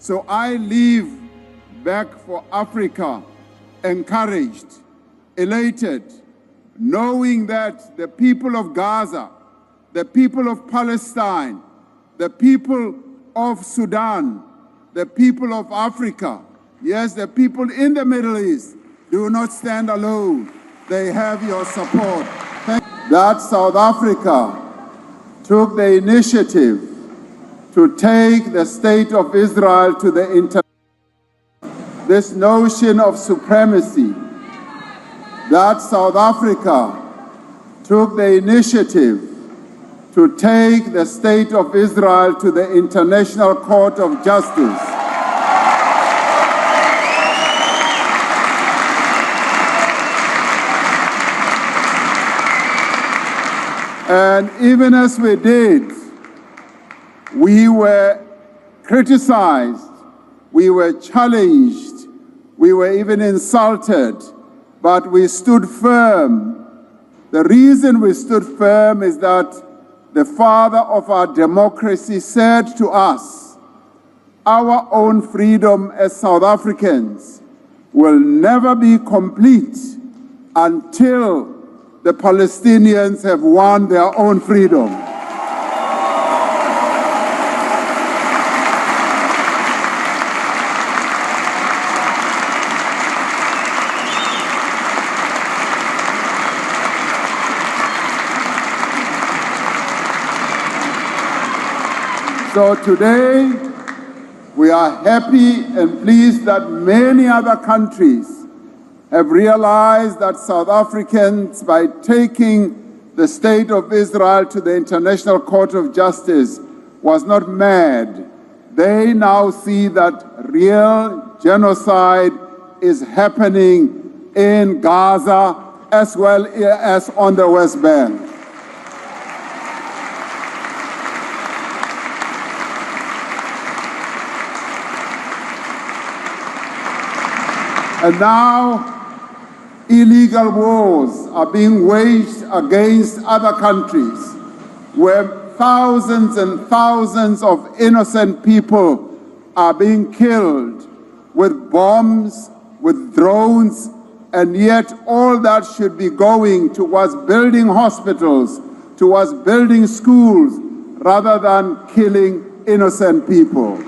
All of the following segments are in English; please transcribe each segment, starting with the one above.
So I leave back for Africa encouraged, elated, knowing that the people of Gaza, the people of Palestine, the people of Sudan, the people of Africa, yes, the people in the Middle East, do not stand alone. They have your support. That South Africa took the initiative to take the state of Israel to the international. This notion of supremacy, that South Africa took the initiative to take the state of Israel to the International Court of Justice. And even as we did, we were criticized, we were challenged, we were even insulted, but we stood firm. The reason we stood firm is that the father of our democracy said to us, our own freedom as South Africans will never be complete until the Palestinians have won their own freedom. So today, we are happy and pleased that many other countries have realized that South Africans, by taking the state of Israel to the International Court of Justice, was not mad. They now see that real genocide is happening in Gaza as well as on the West Bank. And now, illegal wars are being waged against other countries where thousands and thousands of innocent people are being killed with bombs, with drones, and yet all that should be going towards building hospitals, towards building schools, rather than killing innocent people.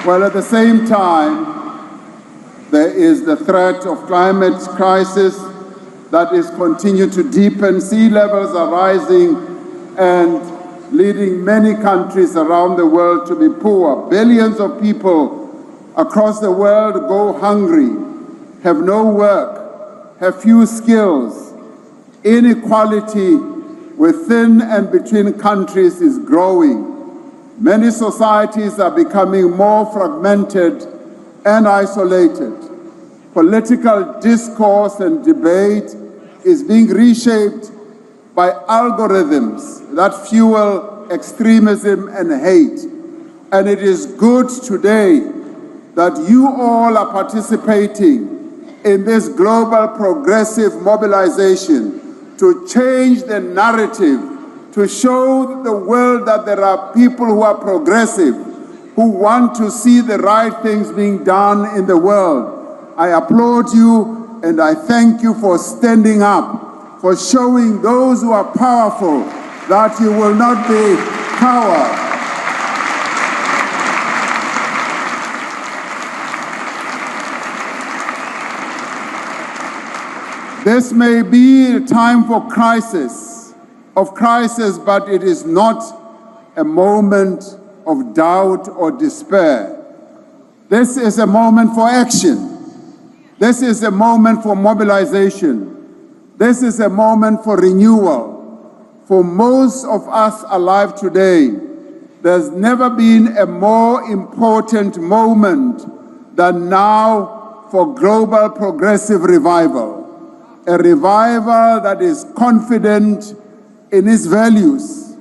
Well, at the same time, there is the threat of climate crisis that is continuing to deepen. Sea levels are rising and leading many countries around the world to be poor. Billions of people across the world go hungry, have no work, have few skills. Inequality within and between countries is growing. Many societies are becoming more fragmented and isolated. Political discourse and debate is being reshaped by algorithms that fuel extremism and hate. And it is good today that you all are participating in this global progressive mobilization to change the narrative, to show the world that there are people who are progressive, who want to see the right things being done in the world. I applaud you and I thank you for standing up, for showing those who are powerful that you will not be cowards. This may be a time for crisis, but it is not a moment of doubt or despair. This is a moment for action. This is a moment for mobilization. This is a moment for renewal. For most of us alive today, there's never been a more important moment than now for global progressive revival. A revival that is confident in its values,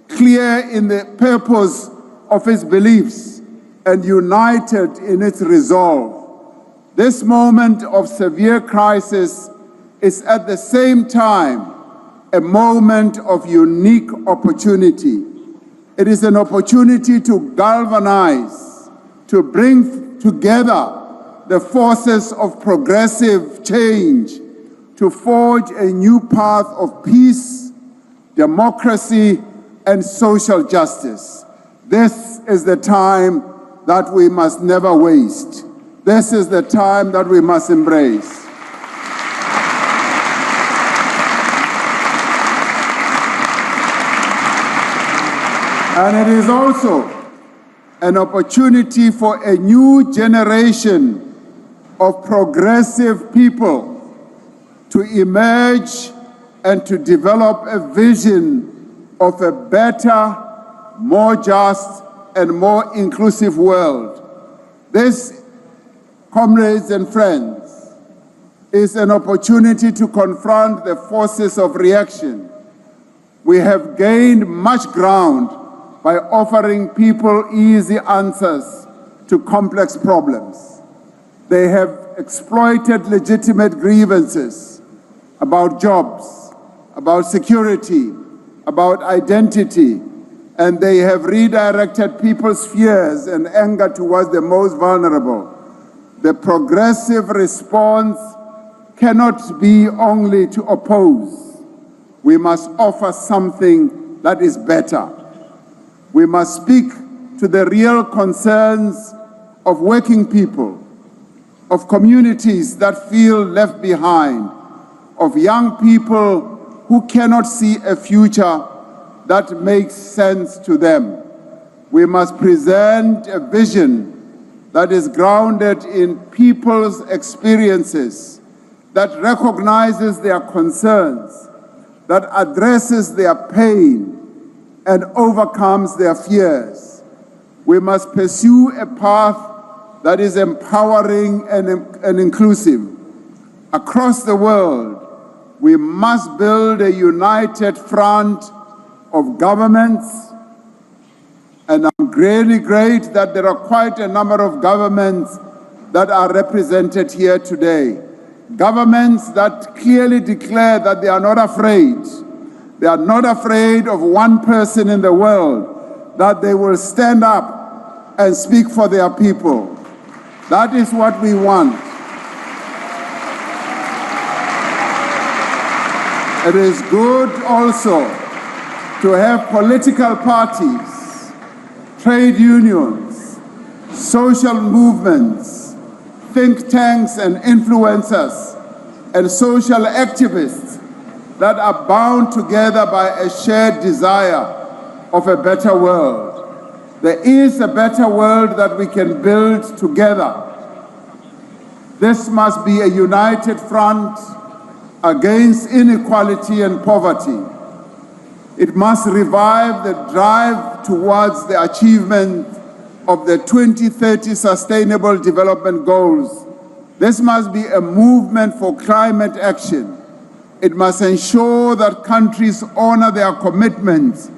clear in the purpose of its beliefs, and united in its resolve. This moment of severe crisis is at the same time a moment of unique opportunity. It is an opportunity to galvanize, to bring together the forces of progressive change, to forge a new path of peace, democracy, and social justice. This is the time that we must never waste. This is the time that we must embrace. And it is also an opportunity for a new generation of progressive people to emerge and to develop a vision of a better, more just, and more inclusive world. This, comrades and friends, is an opportunity to confront the forces of reaction. We have gained much ground by offering people easy answers to complex problems. They have exploited legitimate grievances about jobs, about security, about identity, and they have redirected people's fears and anger towards the most vulnerable. The progressive response cannot be only to oppose. We must offer something that is better. We must speak to the real concerns of working people, of communities that feel left behind, of young people who cannot see a future that makes sense to them. We must present a vision that is grounded in people's experiences, that recognizes their concerns, that addresses their pain, and overcomes their fears. We must pursue a path that is empowering and inclusive. Across the world, we must build a united front of governments, and I'm really great that there are quite a number of governments that are represented here today. Governments that clearly declare that they are not afraid. They are not afraid of one person in the world, that they will stand up and speak for their people. That is what we want. It is good also to have political parties, trade unions, social movements, think tanks and influencers, and social activists that are bound together by a shared desire of a better world. There is a better world that we can build together. This must be a united front against inequality and poverty. It must revive the drive towards the achievement of the 2030 Sustainable Development Goals. This must be a movement for climate action. It must ensure that countries honor their commitments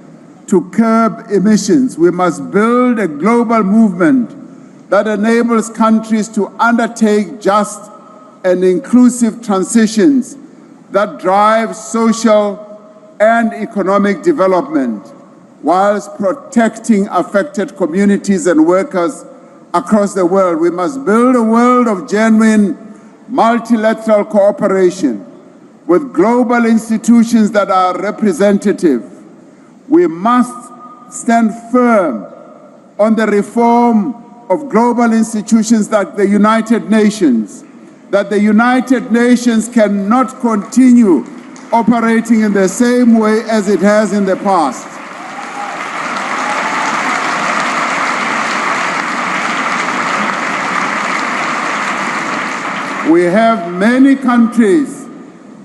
to curb emissions. We must build a global movement that enables countries to undertake just and inclusive transitions that drive social and economic development, whilst protecting affected communities and workers across the world. We must build a world of genuine multilateral cooperation with global institutions that are representative. We must stand firm on the reform of global institutions like the United Nations, that the United Nations cannot continue operating in the same way as it has in the past. We have many countries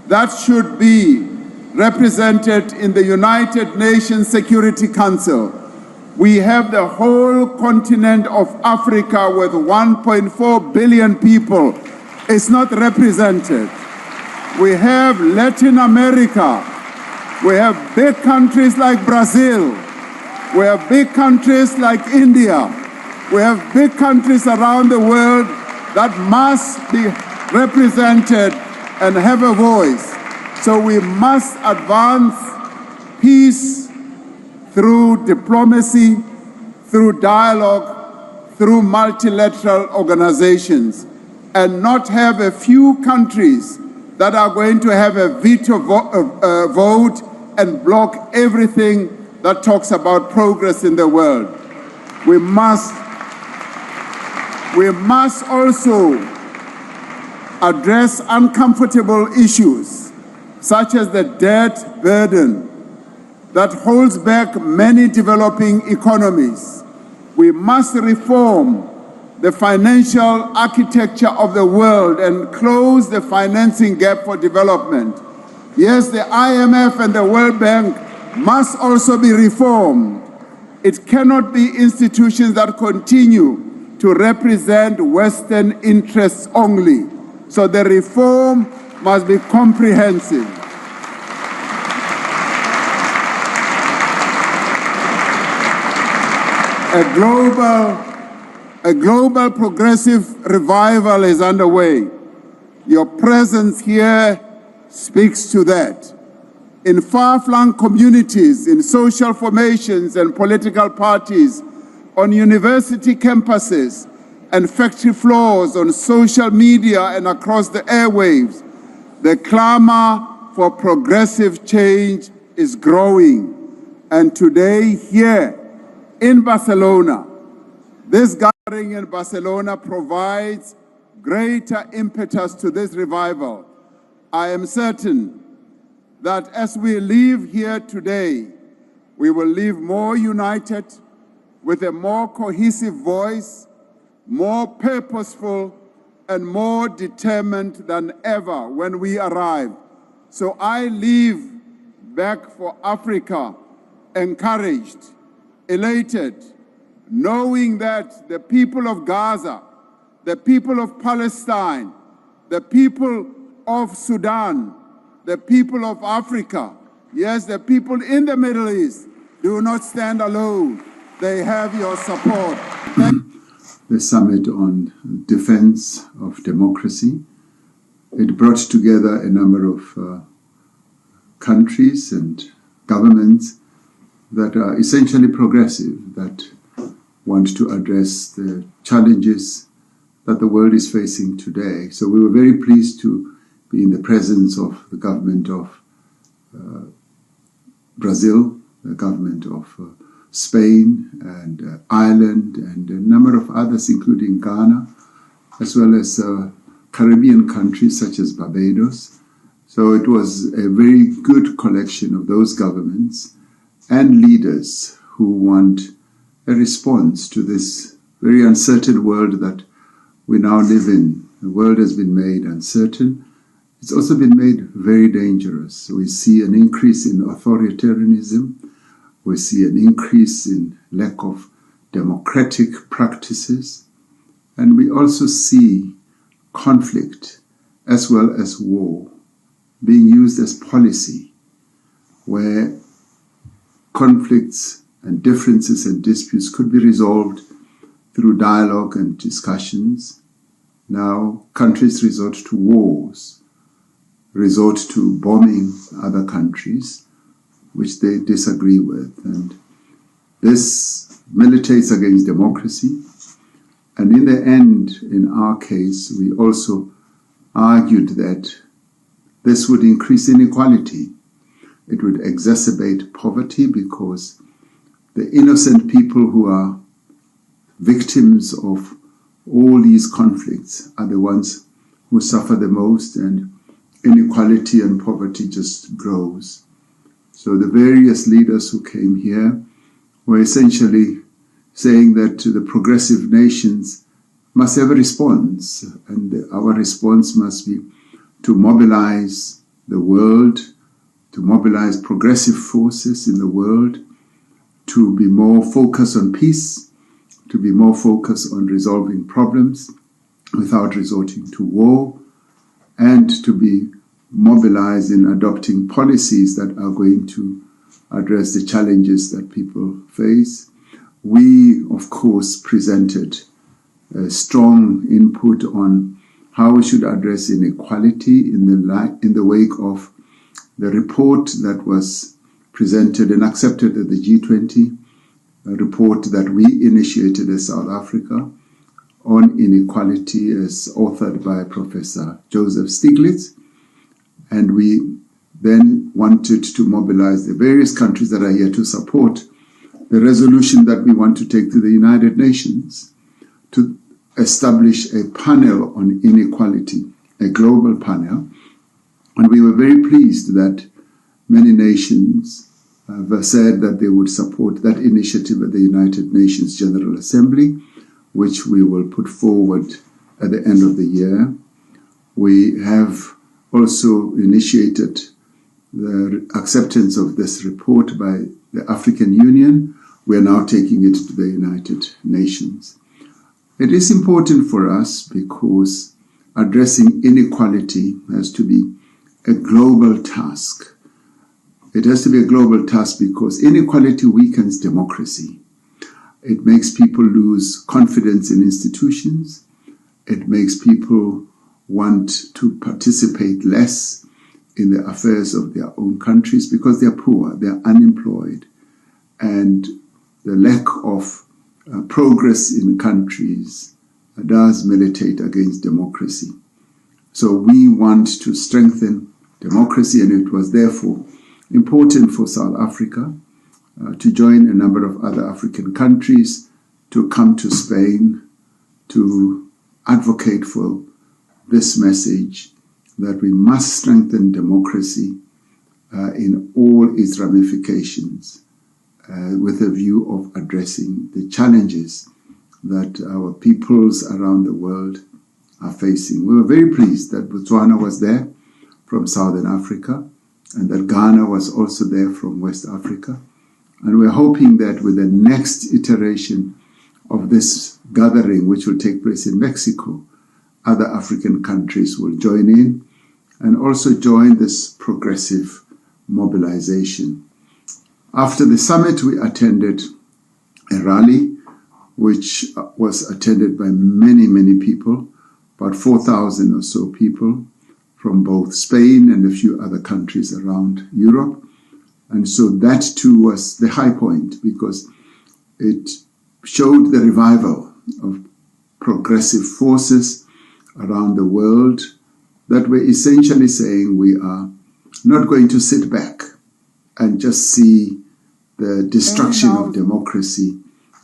that should be represented in the United Nations Security Council. We have the whole continent of Africa with 1.4 billion people. It's not represented. We have Latin America. We have big countries like Brazil. We have big countries like India. We have big countries around the world that must be represented and have a voice. So we must advance peace through diplomacy, through dialogue, through multilateral organizations, and not have a few countries that are going to have a veto vote and block everything that talks about progress in the world. We must also address uncomfortable issues, such as the debt burden that holds back many developing economies. We must reform the financial architecture of the world and close the financing gap for development. Yes, the IMF and the World Bank must also be reformed. It cannot be institutions that continue to represent Western interests only. So the reform must be comprehensive. A global progressive revival is underway. Your presence here speaks to that. In far-flung communities, in social formations and political parties, on university campuses and factory floors, on social media and across the airwaves, the clamor for progressive change is growing. And today, here in Barcelona, this gathering in Barcelona provides greater impetus to this revival. I am certain that as we leave here today, we will leave more united, with a more cohesive voice, more purposeful, and more determined than ever when we arrived. So I leave back for Africa encouraged, elated, knowing that the people of Gaza, the people of Palestine, the people of Sudan, the people of Africa, yes, the people in the Middle East, do not stand alone. They have your support. The summit on defense of democracy. It brought together a number of countries and governments that are essentially progressive, that want to address the challenges that the world is facing today. So we were very pleased to be in the presence of the government of Brazil, the government of Spain and Ireland, and a number of others, including Ghana, as well as Caribbean countries such as Barbados. So it was a very good collection of those governments and leaders who want a response to this very uncertain world that we now live in. The world has been made uncertain. It's also been made very dangerous. We see an increase in authoritarianism. We see an increase in lack of democratic practices. And we also see conflict as well as war being used as policy, where conflicts and differences and disputes could be resolved through dialogue and discussions. Now countries resort to wars, resort to bombing other countries which they disagree with. And this militates against democracy. And in the end, in our case, we also argued that this would increase inequality. It would exacerbate poverty because the innocent people who are victims of all these conflicts are the ones who suffer the most, and inequality and poverty just grows. So the various leaders who came here were essentially saying that the progressive nations must have a response, and our response must be to mobilize the world, to mobilize progressive forces in the world, to be more focused on peace, to be more focused on resolving problems without resorting to war, and to be mobilized in adopting policies that are going to address the challenges that people face. We, of course, presented a strong input on how we should address inequality in the wake of the report that was presented and accepted at the G20, a report that we initiated as South Africa on inequality, as authored by Professor Joseph Stiglitz. And we then wanted to mobilize the various countries that are here to support the resolution that we want to take to the United Nations to establish a panel on inequality, a global panel. And we were very pleased that many nations have said that they would support that initiative at the United Nations General Assembly, which we will put forward at the end of the year. We have also initiated the acceptance of this report by the African Union. We are now taking it to the United Nations. It is important for us because addressing inequality has to be a global task. It has to be a global task because inequality weakens democracy. It makes people lose confidence in institutions. It makes people want to participate less in the affairs of their own countries because they're poor, they're unemployed, and the lack of progress in countries does militate against democracy. So we want to strengthen democracy, and it was therefore important for South Africa to join a number of other African countries to come to Spain to advocate for this message that we must strengthen democracy in all its ramifications with a view of addressing the challenges that our peoples around the world are facing. We were very pleased that Botswana was there from Southern Africa and that Ghana was also there from West Africa. And we're hoping that with the next iteration of this gathering, which will take place in Mexico, other African countries will join in and also join this progressive mobilization. After the summit, we attended a rally, which was attended by many, many people, about 4,000 or so people from both Spain and a few other countries around Europe. And so that too was the high point because it showed the revival of progressive forces around the world that were essentially saying we are not going to sit back and just see the destruction of democracy,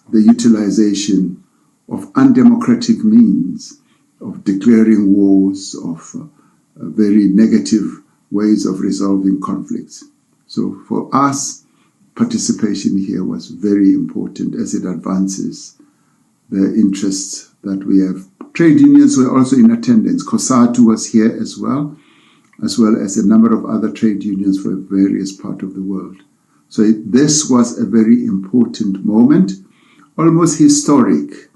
the utilization of undemocratic means of declaring wars, of very negative ways of resolving conflicts. So for us, participation here was very important as it advances the interests that we have. Trade unions were also in attendance. COSATU was here as well as a number of other trade unions from various parts of the world. So this was a very important moment, almost historic.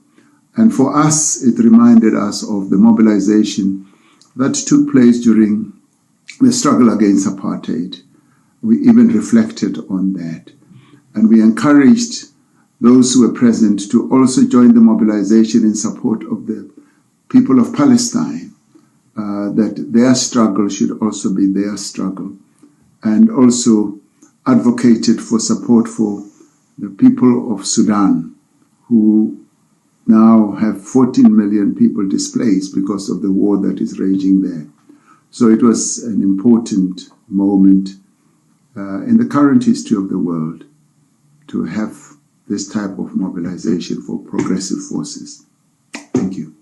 And for us, it reminded us of the mobilization that took place during the struggle against apartheid. We even reflected on that. And we encouraged those who were present to also join the mobilization in support of the people of Palestine, that their struggle should also be their struggle, and also advocated for support for the people of Sudan, who now have 14 million people displaced because of the war that is raging there. So it was an important moment in the current history of the world to have this type of mobilization for progressive forces. Thank you.